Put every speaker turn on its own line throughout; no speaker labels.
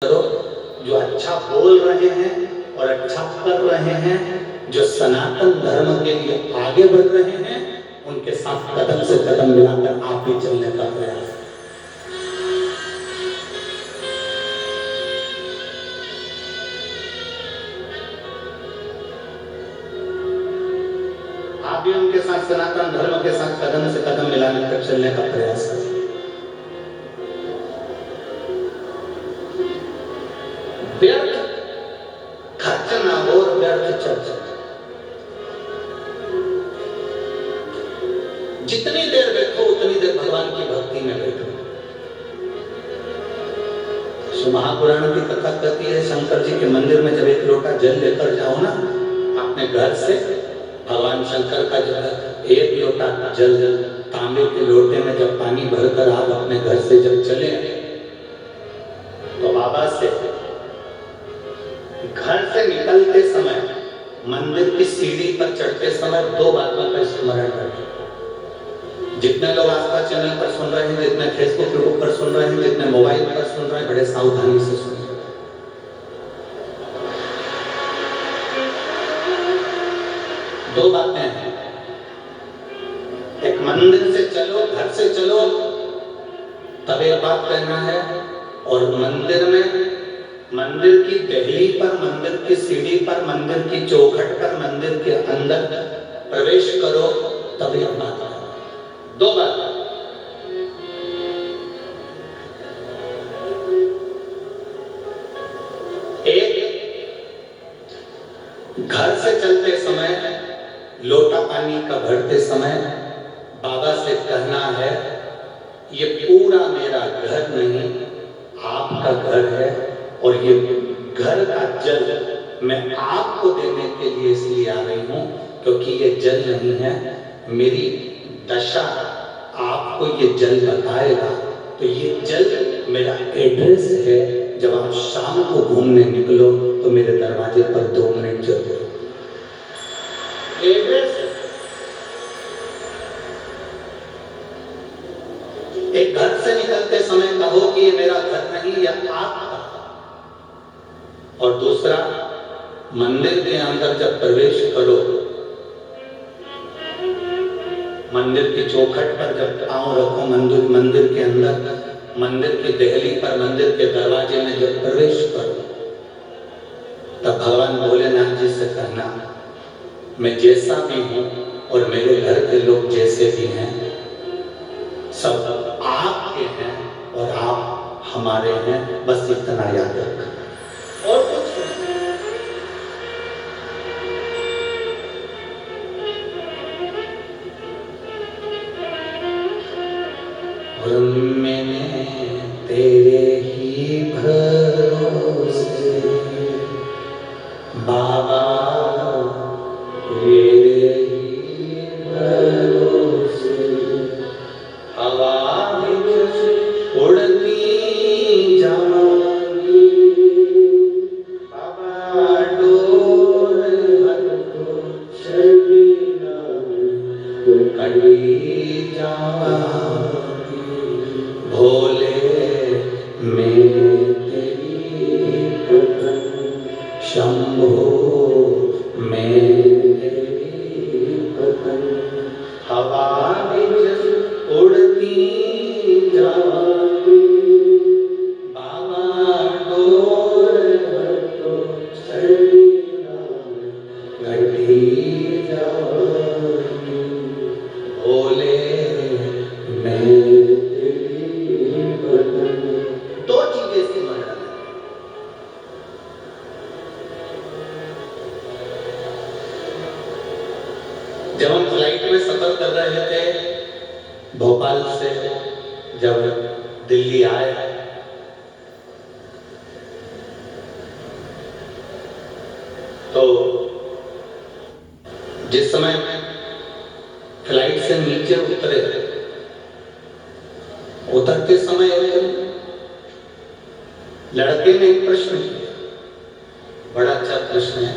करो, जो अच्छा बोल रहे हैं और अच्छा कर रहे हैं, जो सनातन धर्म के लिए आगे बढ़ रहे हैं, उनके साथ कदम से कदम मिलाकर आप भी चलने का प्रयास। आप भी उनके साथ सनातन धर्म के साथ कदम से कदम मिलाने कर चलने का प्रयास करें। व्यर्थ खर्च ना हो और व्यर्थ चर्चा। जितनी देर बैठो उतनी देर भगवान की भक्ति में बैठो। महापुराण की कथा कहती है, शंकर जी के मंदिर में जब एक लोटा जल लेकर जाओ ना अपने घर से, भगवान शंकर का जब एक लोटा जल तांबे के लोटे में जब पानी भरकर आप अपने घर से जब चले, तो बाबा से घर से निकलते समय मंदिर की सीढ़ी पर चढ़ते समय दो बातों का स्मरण करें। जितने लोग आस्था चैनल पर सुन रहे हैं, जितने फेसबुक ग्रुप पर सुन रहे हैं, जितने मोबाइल पर सुन रहे हैं, बड़े सावधानी से सुन। दो बातें हैं, एक मंदिर से चलो, घर से चलो तब एक बात कहना है, और मंदिर में, मंदिर की दहली पर, मंदिर की सीढ़ी पर, मंदिर की चौखट पर, मंदिर के अंदर प्रवेश करो तब एक बात है। दो बात। एक, घर से चलते समय लोटा पानी का भरते समय बाबा से कहना है, ये पूरा मेरा घर नहीं, आपका घर है, और ये घर का जल मैं आपको देने के लिए इसलिए आ रही हूं क्योंकि ये जल नहीं है, मेरी दशा आपको ये जल बताएगा। तो ये जल मेरा एड्रेस है, जब आप शाम को घूमने निकलो तो मेरे दरवाजे पर 2 मिनट जरूर। एड्रेस एक घर से निकलते समय कहो कि ये मेरा घर नहीं, या आपका। और दूसरा, मंदिर के अंदर जब प्रवेश करो, मंदिर की चौखट पर जब पांव रखो, मंदिर के अंदर, मंदिर की दहली पर, मंदिर के दरवाजे में जब प्रवेश करो, तब भगवान भोलेनाथ जी से कहना, मैं जैसा भी हूं और मेरे घर के लोग जैसे भी हैं, सब आपके हैं और आप हमारे हैं, बस इतना याद रखना और कुछ नहीं। और मैंने तेरे ही भरोसे बाबा, तेरे ही भरोसे हवा उड़ती जाऊंगी, बाबा डोर हटो शर्मिला कड़ी जाऊंगी, भोले मैं तेरी भक्तन, शंभो मैं तेरी भक्तन, हवा उड़ती जाऊंगी, बाबा डोर हटो शर्मिला कड़ी जाऊंगी, भोले मैं तेरी भक्तन। दो चीजें स्मरण है। जब हम फ्लाइट में सफर कर रहे थे भोपाल से, जब दिल्ली आए, तो जिस समय फ्लाइट से नीचे उतरते समय लड़के ने एक प्रश्न किया, बड़ा अच्छा प्रश्न है,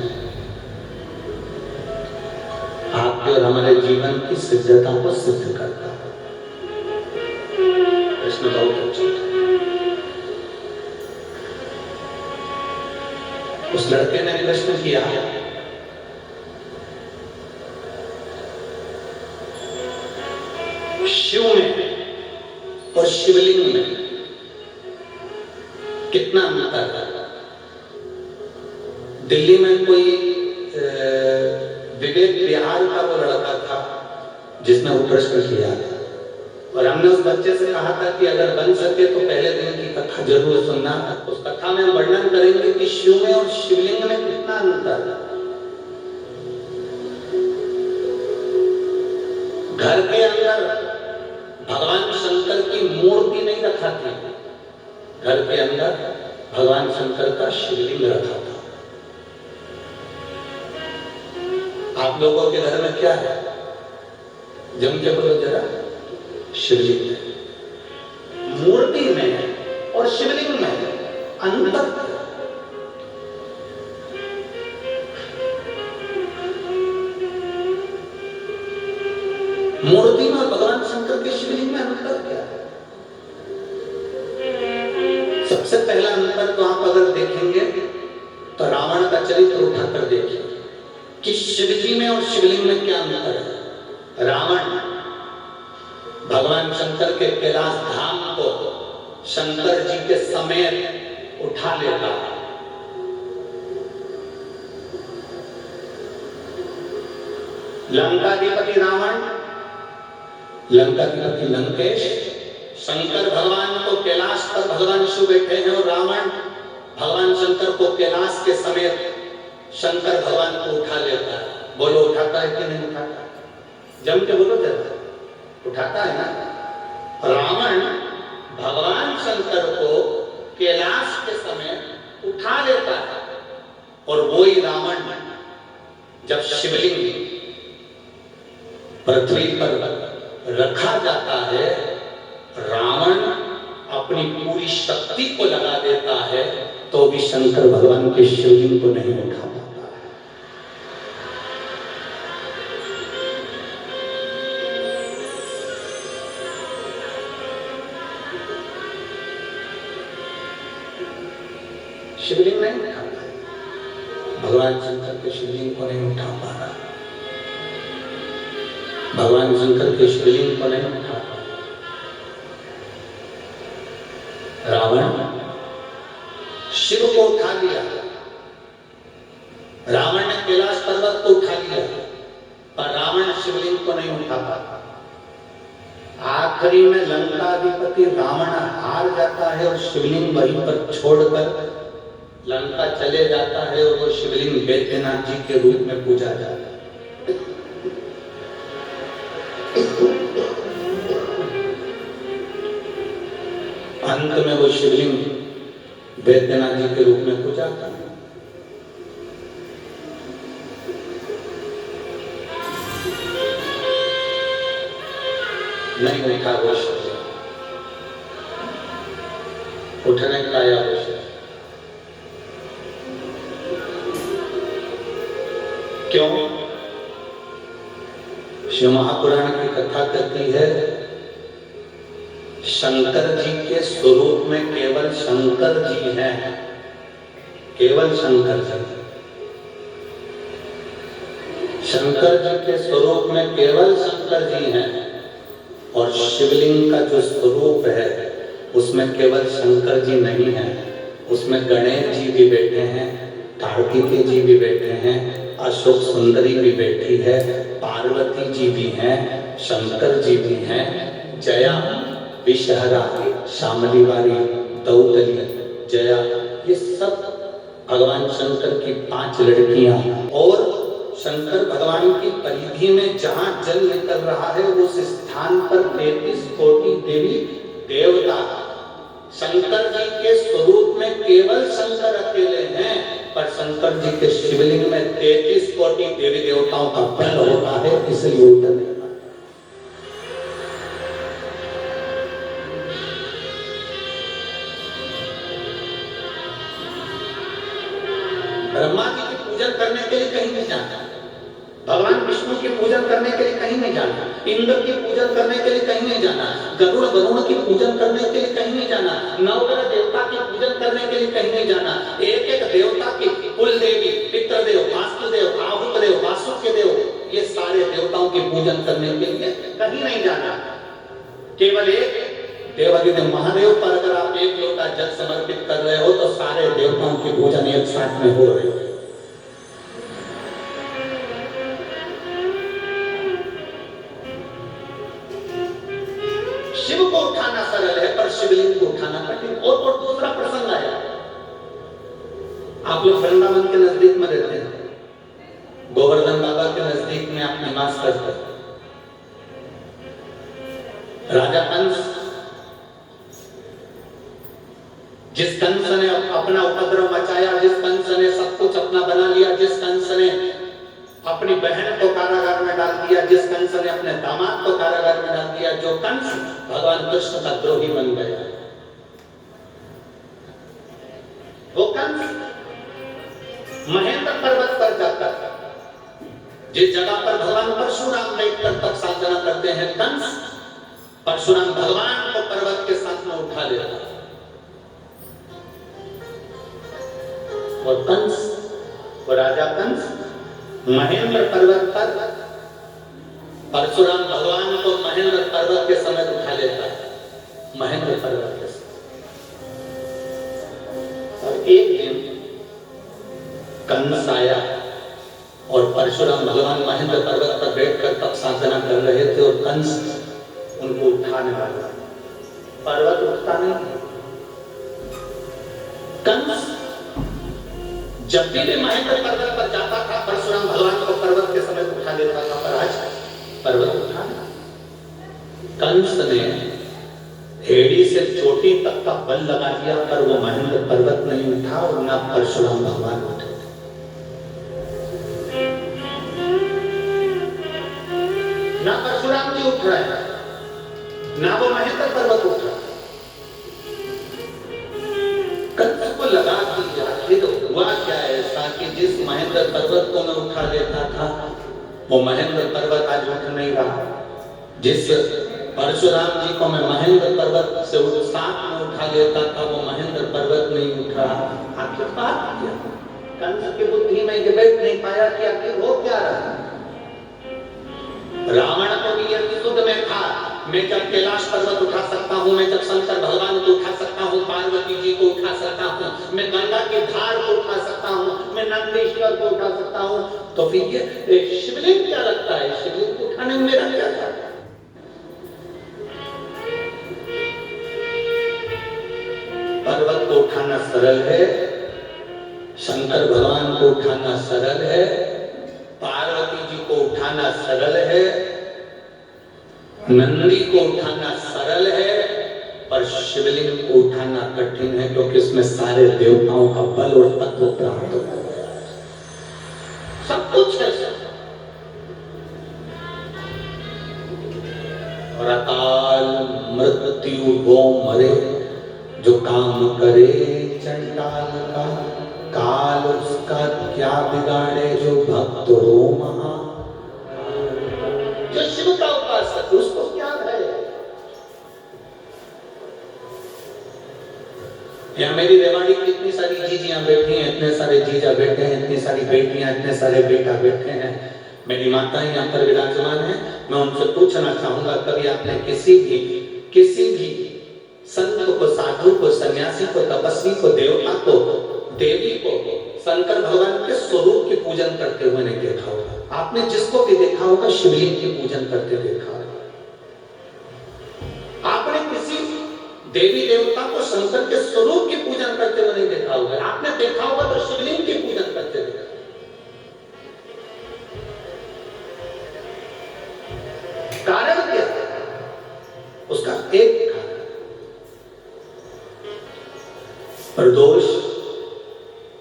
आपके और हमारे जीवन की सिद्धता को सिद्ध करता है। प्रश्न बहुत अच्छा। उस लड़के ने प्रश्न किया, शिव में और शिवलिंग में कितना अंतर है? दिल्ली में कोई विवेक बिहार का वो लड़का था जिसने वो प्रश्न किया, और हमने उस बच्चे से कहा था कि अगर बन सके तो पहले दिन की कथा जरूर सुनना। उस कथा में हम वर्णन करेंगे कि शिव में और शिवलिंग में कितना अंतर है। घर के अंदर भगवान शंकर की मूर्ति नहीं रखा थी, घर के अंदर भगवान शंकर का शिवलिंग रखा था। आप लोगों के घर में क्या है? जम के बोलो जरा। शिवलिंग है, मूर्ति में है और शिवलिंग में है अंतर। मूर्ति में भगवान शंकर के शिवलिंग में अंतर क्या है? सबसे पहला अंतर तो आप अगर देखेंगे तो रावण का चरित्र उठाकर देखिए कि शिवजी में और शिवलिंग में क्या अंतर है। रावण भगवान शंकर के कैलाश धाम को शंकर जी के समेत उठा लेता है। लंकाधिपति रावण, लंकाधिपति लंकेश, शंकर भगवान को कैलाश पर भगवान शिव बैठे हैं और रावण भगवान शंकर को कैलाश के समेत शंकर भगवान को उठा लेता है। बोलो उठाता है कि नहीं उठाता? जम के बोलो जरा। उठाता है ना। रावण भगवान शंकर को कैलाश के समय उठा लेता है, और वही रावण जब शिवलिंग पृथ्वी पर रखा जाता है, रावण अपनी पूरी शक्ति को लगा देता है तो भी शंकर भगवान के शिवलिंग को नहीं उठा पाता है। शिवलिंग नहीं उठा पाए, भगवान शंकर के शिवलिंग को नहीं उठा पा रहा, भगवान शंकर के शिवलिंग को नहीं उठा पा रहा। रावण शिव को उठा लिया, रावण ने कैलाश पर्वत को उठा लिया, पर रावण शिवलिंग को नहीं उठा पाता। आखिरी में लंकाधिपति रावण हार जाता है और शिवलिंग वहीं पर छोड़कर लंका चले जाता है, और वो शिवलिंग बैद्यनाथ जी के रूप में पूजा जाता है। अंत में वो शिवलिंग बैद्यनाथ जी के रूप में पूजा करता है। नहीं उठा वो शिवलिंग, उठने का आया वो शिवलिंग। क्यों? शिव महापुराण की कथा कहती है शंकर जी के स्वरूप में केवल शंकर जी हैं, केवल शंकर जी। शंकर जी के स्वरूप में केवल शंकर जी हैं, और शिवलिंग का जो स्वरूप है उसमें केवल शंकर जी नहीं है, उसमें गणेश जी भी बैठे हैं, कार्तिकेय जी भी बैठे हैं, अशोक सुंदरी भी बैठी है, पार्वती जी भी हैं, शंकर जी भी हैं, जया, विषहरा, शामली वारी, दौदली, जया, ये सब भगवान शंकर की 5 लड़कियां। और शंकर भगवान की परिधि में जहां जल निकल रहा है उस स्थान पर 33 कोटि देवी देवता। शंकर जी के स्वरूप में केवल शंकर अकेले हैं, पर शंकर जी के शिवलिंग में 33 कोटि देवी देवताओं का बल होता है, इसलिए उतर नहीं पाता। ब्रह्मा जी की पूजन करने के लिए कहीं नहीं जाना, भगवान विष्णु की पूजन करने के लिए कहीं नहीं जाना, इंद्र की पूजन करने के लिए कहीं नहीं जाना, गरुड़ की पूजन करने के लिए कहीं नहीं जाना, नवग्रह देवता की पूजन करने के लिए कहीं नहीं जाना। एक एक देवता की कुल देवी, पितृदेव, वास्तुदेव, आहुतदेव, वासुकी देव, ये सारे देवताओं के पूजन करने के लिए कहीं नहीं जाना। केवल एक देवाधिदेव महादेव पर अगर आप एक लोटा जल समर्पित कर रहे हो तो सारे देवताओं की पूजन एक साथ में हो रही है। शिव को उठाना सरल है पर शिवलिंग को उठाना कठिन। और दूसरा प्रसंग आया, आप लोग वृंदावन के नजदीक में रहते हैं, गोवर्धन बाबा के नजदीक में आप निवास करते हैं। राजा कंस, जिस कंस ने अपना उपद्रव मचाया, जिस कंस ने सब कुछ अपना बना लिया, जिस कंस ने अपनी बहन को कारागार में डाल दिया, जिस कंस ने अपने दामाद को कारागार में डाल दिया, जो कंस भगवान कृष्ण का द्रोही बन गया, वो कंस महेंद्र पर्वत पर जाता था, जिस जगह पर भगवान परशुराम बैठकर तप साधना करते हैं। कंस परशुराम भगवान को पर्वत के साथ में उठा लेता और कंस, वो राजा कंस महेंद्र पर्वत पर परशुराम भगवान को महेंद्र पर्वत के समय उठा लेता है, महेंद्र पर्वत के समय। और एक दिन कंस आया और परशुराम भगवान महेंद्र पर्वत पर बैठकर तप साधना कर रहे थे और कंस उनको उठाने वाला। पर्वत उठता नहीं। कंस जब भी महेंद्र पर्वत पर जाता था परशुराम भगवान को पर्वत के समय उठा लेता था, पर आज पर्वत उठा। कंस ने हेड़ी से चोटी तक का बल लगा दिया पर वो महेंद्र पर्वत नहीं उठा और ना परशुराम भगवान उठे। ना परशुराम जी उठ रहे हैं, ना वो महेंद्र पर्वत उठ रहा। कंस को लगा कि आखिर हुआ क्या ऐसा कि जिस महेंद्र पर्वत को मैं उठा लेता था वो महेंद्र पर्वत आज उठ नहीं रहा, जिस परशुराम जी को मैं महेंद्र पर्वत से साथ में उठा लेता था वो महेंद्र पर्वत नहीं उठ रहा। आखिर बात क्या? कंस की बुद्धि में ये बैठ नहीं पाया कि आखिर हो क्या रहा। रावण को भी यह सुध में था, मैं जब कैलाश पर्वत उठा सकता हूँ, मैं जब शंकर भगवान को उठा सकता हूँ, पार्वती जी को उठा सकता हूँ, मैं गंगा की धार को उठा सकता हूँ, मैं नंदीश्वर को उठा सकता हूँ, तो फिर ये शिवलिंग क्या लगता है? शिवलिंग को उठाने में मेरा क्या था? पर्वत को उठाना सरल है, शंकर भगवान को उठाना सरल है, पार्वती जी को उठाना सरल है, नंदी को उठाना सरल है, पर शिवलिंग को उठाना कठिन है क्योंकि इसमें सारे देवताओं का बल और तत्व प्राप्त होता है। सब कुछ है और अकाल मृत्यु वो मरे जो काम करे चंडाल का, काल उसका क्या बिगाड़े जो भक्त हो महा। जो शिव का उपासक उसको क्या है? यहाँ मेरी रेवाड़ी की इतनी सारी जीजियां बैठी हैं, इतने सारे जीजा बैठे हैं, इतनी सारी बेटियां, इतने सारे बेटा बैठे हैं, मेरी माता यहाँ पर विराजमान है। मैं उनसे पूछना चाहूंगा, कभी आपने किसी भी संत को, साधु को, सन्यासी को, तपस्वी को, देवता को, देवी को शंकर भगवान के स्वरूप की पूजन करते हुए नहीं देखा होगा? आपने जिसको भी देखा होगा शिवलिंग की पूजन करते देखा होगा। आपने किसी देवी देवता को शंकर के स्वरूप की पूजन करते हुए नहीं देखा होगा। आपने देखा होगा तो शिवलिंग की पूजन करते देखा। कारण क्या है? उसका एक कारण प्रदोष,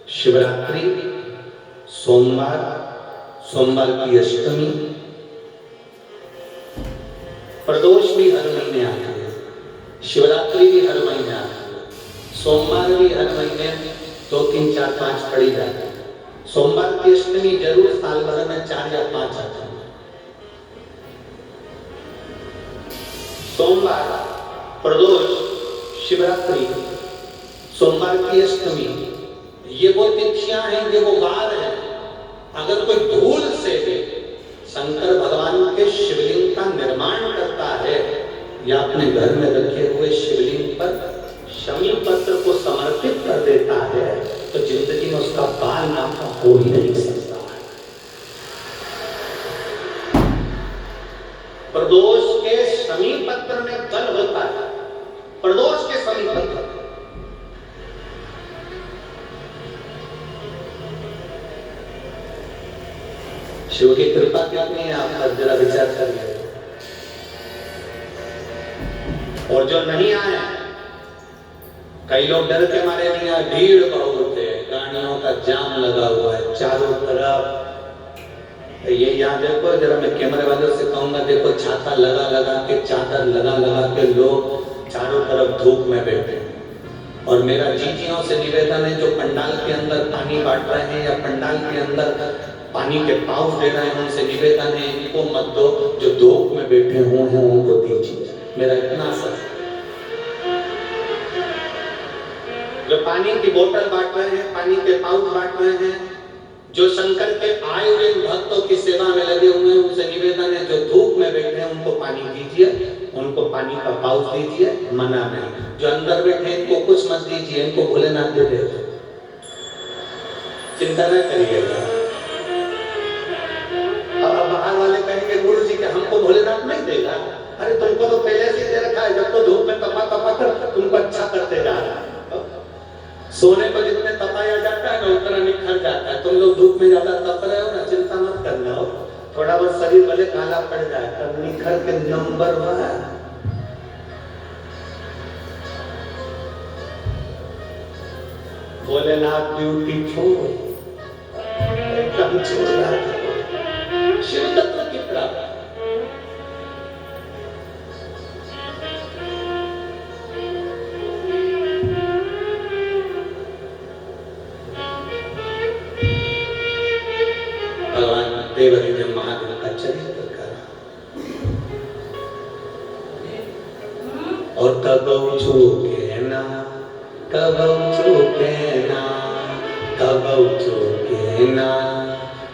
शिवरात्रि, सोमवार की अष्टमी। प्रदोष भी हर महीने आती है, शिवरात्रि भी हर महीने आती है, सोमवार भी हर महीने 2, 3, 4, 5 पड़ी जाती है। सोमवार की अष्टमी जरूर साल भर में 4 या 5 आती है। सोमवार, प्रदोष, शिवरात्रि, सोमवार की अष्टमी, ये वो तिथियां हैं, ये वो वार है। अगर कोई भूल से भी शंकर भगवान के शिवलिंग का निर्माण करता है या अपने घर में रखे हुए शिवलिंग पर शमी पत्र को समर्पित कर देता है, तो जिंदगी में उसका बाल नाम का हो ही नहीं सकता है। प्रदोष के शमी पत्र में बल होता है, प्रदोष के शमी पत्र। शिव की कृपा कितनी है, आप जरा विचार करिए। और जो नहीं आए, कई लोग डर के मारे नहीं आए, भीड़ बहुत है, गाड़ियों का जाम लगा हुआ है चारों तरफ। ये यहाँ देखो, जरा मैं कैमरे वालों से कहूंगा, देखो छाता लगा लगा के, चादर लगा लगा के लोग चारों तरफ धूप में बैठे हैं। और मेरा जीजियों से निवेदन है, जो पंडाल के अंदर पानी बांट रहे हैं या पंडाल के अंदर पानी के पाउच दे रहे हैं, उनसे निवेदन है, इनको मत दो, जो धूप में बैठे हुए हैं उनको दीजिए। मेरा इतना सा, जो पानी की बोतल बांट रहे हैं, पानी के पाउच बांट रहे हैं, जो शंकर के आए हुए भक्तों की सेवा में लगे हुए हैं, उनसे निवेदन है, जो धूप में बैठे हैं उनको पानी दीजिए, उनको पानी का पाउच दीजिए, मना नहीं। जो अंदर बैठे इनको कुछ मत दीजिए, इनको भोलेनाथ दे देगा, चिंता न करिएगा। अब बाहर वाले कहेंगे गुरु जी के हमको भोलेनाथ नहीं देगा। अरे तुमको तो पहले से दे रखा है, जब तो धूप में तपा तपा कर तुमको अच्छा करते जा रहा है। सोने को जितने तपाया जाता है ना, उतना निखर जाता है। तुम लोग धूप में ज्यादा तप रहे हो ना, चिंता मत करना हो, थोड़ा बहुत शरीर भले काला पड़ जाए, तब निखर के नंबर 1 भोलेनाथ ब्यूटीफुल, एकदम जोरदार शिव तत्व की प्राप्ति। भगवान देवरी ने महादेव का चरित्र करा, और कबहु चूके ना, कबहु चूके ना, कबहु चूके ना,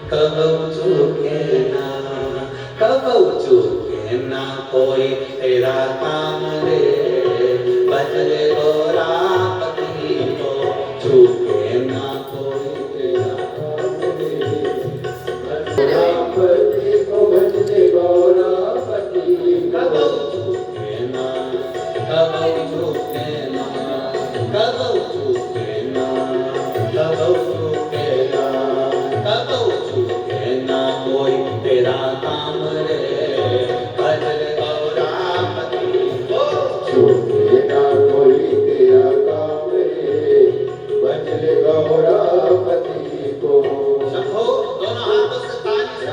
कबहु चूके ना, कबहु चूके ना कोई तेरा काम रे, बजले गोरापति को चूके ना कोई तेरा काम रे, गोरापति को बजले गोरापति, कबहु चूके ना, कबहु चूके ना, कबहु चूके ना, कबहु चूके ना, कबहु चूके ना कोई तेरा काम रे, बजले गौरापति को चूके ना कोई तेरा काम रे, बजले गौरापति को। सबको दोनों हाथों से ताली से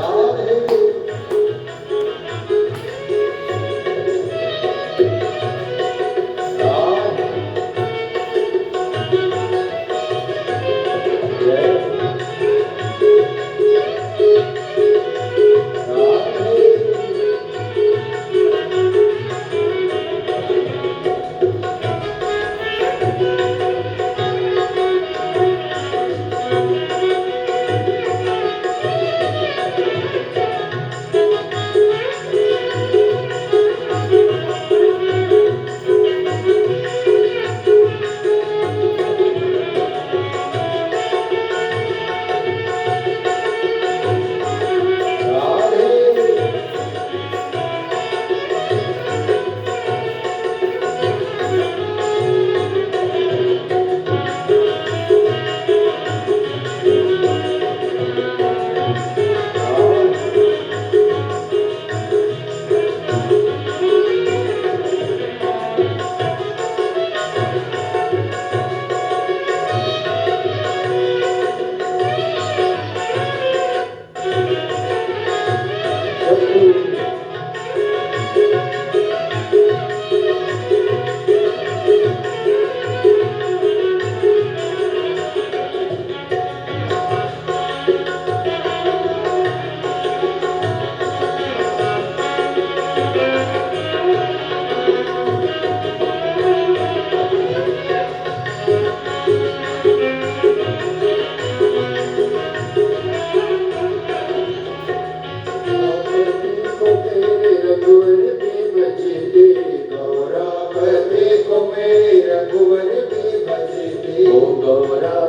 गौरा